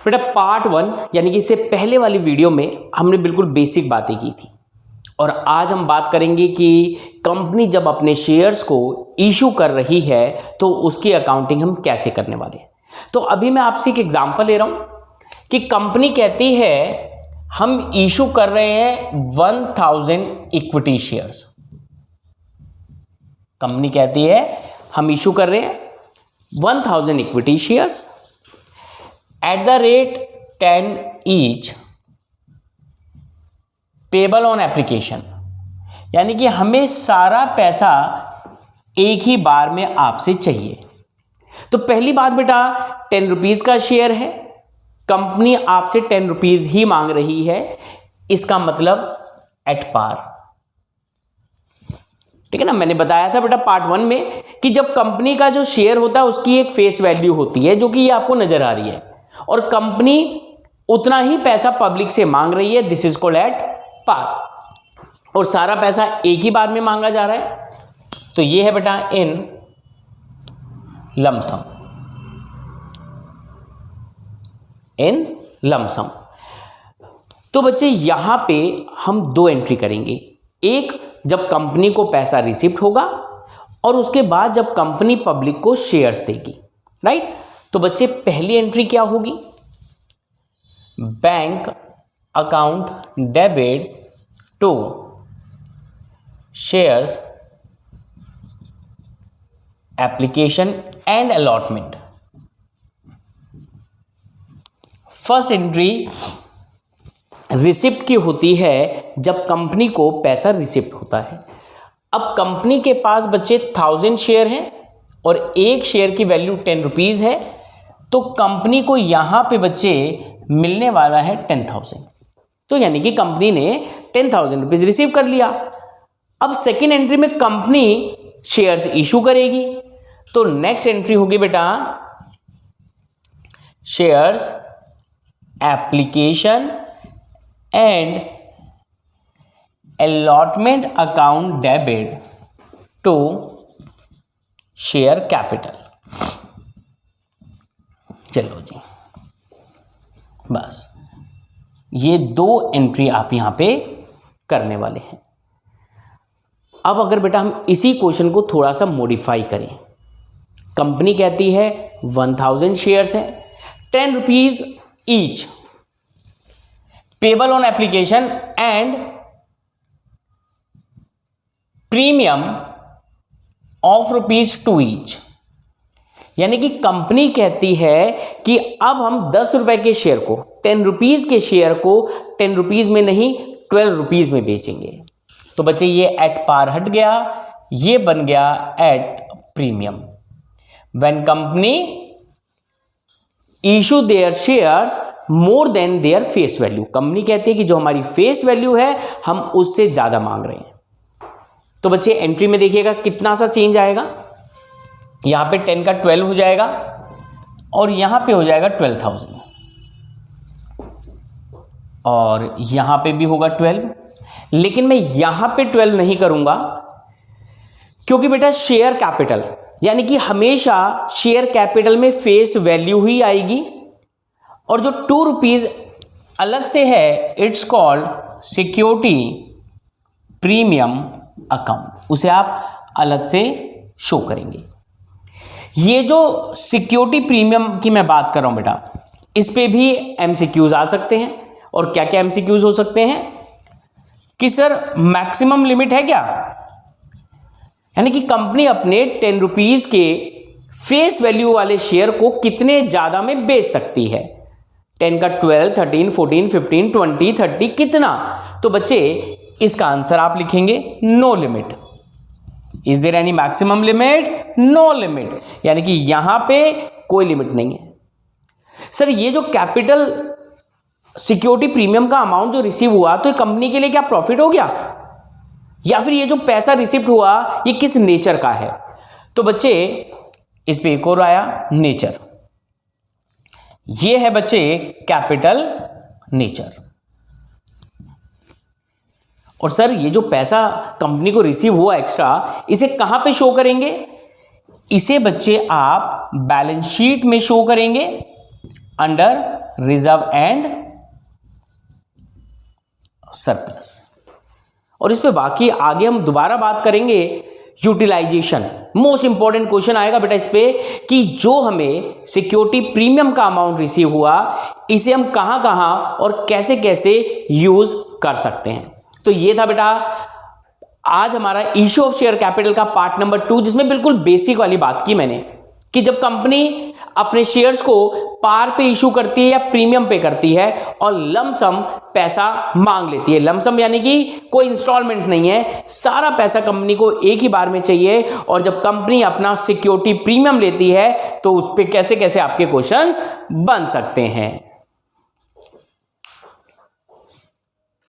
बेटा पार्ट 1 यानी कि इससे पहले वाली वीडियो में हमने बिल्कुल बेसिक बातें की थी और आज हम बात करेंगे कि कंपनी जब अपने शेयर्स को इशू कर रही है तो उसकी अकाउंटिंग हम कैसे करने वाले हैं। तो अभी मैं आपसे एक एग्जांपल ले रहा हूं कि कंपनी कहती है हम इशू कर रहे हैं 1000 इक्विटी शेयर्स। कंपनी कहती है हम इशू कर रहे हैं 1000 equity shares at the rate 10 each payable on application, यानी कि हमें सारा पैसा एक ही बार में आपसे चाहिए। तो पहली बात बेटा 10 रुपीज का शेयर है, कंपनी आपसे 10 रुपीज ही मांग रही है, इसका मतलब एट पार। ठीक है ना, मैंने बताया था बेटा पार्ट 1 में कि जब कंपनी का जो शेयर होता है उसकी एक फेस वैल्यू होती है जो कि ये आपको नजर आ रही है और कंपनी उतना ही पैसा पब्लिक से मांग रही है, this is called at par. और सारा पैसा एक ही बार में मांगा जा रहा है, तो ये है बेटा इन लमसम। इन लमसम तो बच्चे यहां पे हम दो एंट्री करेंगे, एक जब कंपनी को पैसा रिसिप्ट होगा और उसके बाद जब कंपनी पब्लिक को शेयर्स देगी, राइट। तो बच्चे पहली एंट्री क्या होगी, bank account debit to shares application and allotment. First entry receipt की होती है जब कंपनी को पैसा रिसिप्ट होता है। अब कंपनी के पास बच्चे 1000 शेयर हैं और एक शेयर की वैल्यू 10 रुपीज है, तो कंपनी को यहां पे बच्चे मिलने वाला है 10,000। तो यानी कि कंपनी ने 10,000 रुपीज रिसीव कर लिया। अब सेकेंड एंट्री में कंपनी शेयर्स इशू करेगी, तो नेक्स्ट एंट्री होगी बेटा shares application and allotment account debit to share capital. चलो जी, बस ये दो एंट्री आप यहां पे करने वाले हैं। अब अगर बेटा हम इसी क्वेश्चन को थोड़ा सा मॉडिफाई करें, कंपनी कहती है 1000 शेयर्स है, 10 rupees each, payable on application and premium of ₹2 each. यानी कि कंपनी कहती है कि अब हम 10 रुपए के शेयर को, 10 रुपीज के शेयर को 10 रुपीज में नहीं 12 रुपीज में बेचेंगे। तो बच्चे ये एट पार हट गया, ये बन गया at premium. When company issue there shares more than their face value, company कहती है कि जो हमारी फेस वैल्यू है हम उससे ज्यादा मांग रहे हैं। तो बच्चे एंट्री में देखिएगा कितना सा चेंज आएगा, यहां पे 10 का 12 हो जाएगा और यहां पे हो जाएगा 12,000 और यहां पे भी होगा 12। लेकिन मैं यहां पे 12 नहीं करूंगा क्योंकि बेटा शेयर कैपिटल यानी कि हमेशा शेयर कैपिटल में फेस वैल्यू ही आएगी और जो 2 रुपीज अलग से है it's called security premium account, उसे आप अलग से शो करेंगे। ये जो सिक्योरिटी प्रीमियम की मैं बात कर रहा हूं बेटा, इस पे भी एमसीक्यूज आ सकते हैं। और क्या क्या एमसीक्यूज हो सकते हैं कि सर मैक्सिमम लिमिट है क्या, यानी कि कंपनी अपने 10 रुपीज के फेस वैल्यू वाले शेयर को कितने ज्यादा में बेच सकती है, 10 का 12, 13, 14, 15, 20, 30 कितना। तो बच्चे इसका आंसर आप लिखेंगे no limit. Is there any maximum limit, no limit, यानी कि यहां पे कोई लिमिट नहीं है। सर ये जो कैपिटल सिक्योरिटी प्रीमियम का अमाउंट जो रिसीव हुआ, तो ये कंपनी के लिए क्या प्रॉफिट हो गया, या फिर ये जो पैसा रिसिप्ट हुआ ये किस नेचर का है। तो बच्चे इस पे एक और आया नेचर, ये है बच्चे कैपिटल नेचर। और सर ये जो पैसा कंपनी को रिसीव हुआ एक्स्ट्रा, इसे कहां पे शो करेंगे, इसे बच्चे आप बैलेंस शीट में शो करेंगे अंडर रिजर्व एंड सरप्लस। और इस पे बाकी आगे हम दोबारा बात करेंगे यूटिलाइजेशन। मोस्ट इंपॉर्टेंट क्वेश्चन आएगा बेटा इस पे कि जो हमें सिक्योरिटी प्रीमियम का अमाउंट रिसीव हुआ इसे हम कहां कहां और कैसे कैसे यूज कर सकते हैं। तो ये था बेटा आज हमारा इश्यू ऑफ शेयर कैपिटल का पार्ट नंबर 2, जिसमें बिल्कुल बेसिक वाली बात की मैंने कि जब कंपनी अपने शेयर्स को पार पे इशू करती है या प्रीमियम पे करती है और लमसम पैसा मांग लेती है। लमसम यानी कि कोई इंस्टॉलमेंट नहीं है, सारा पैसा कंपनी को एक ही बार में चाहिए। और जब कंपनी अपना सिक्योरिटी प्रीमियम लेती है तो उस पे कैसे कैसे आपके क्वेश्चंस बन सकते हैं।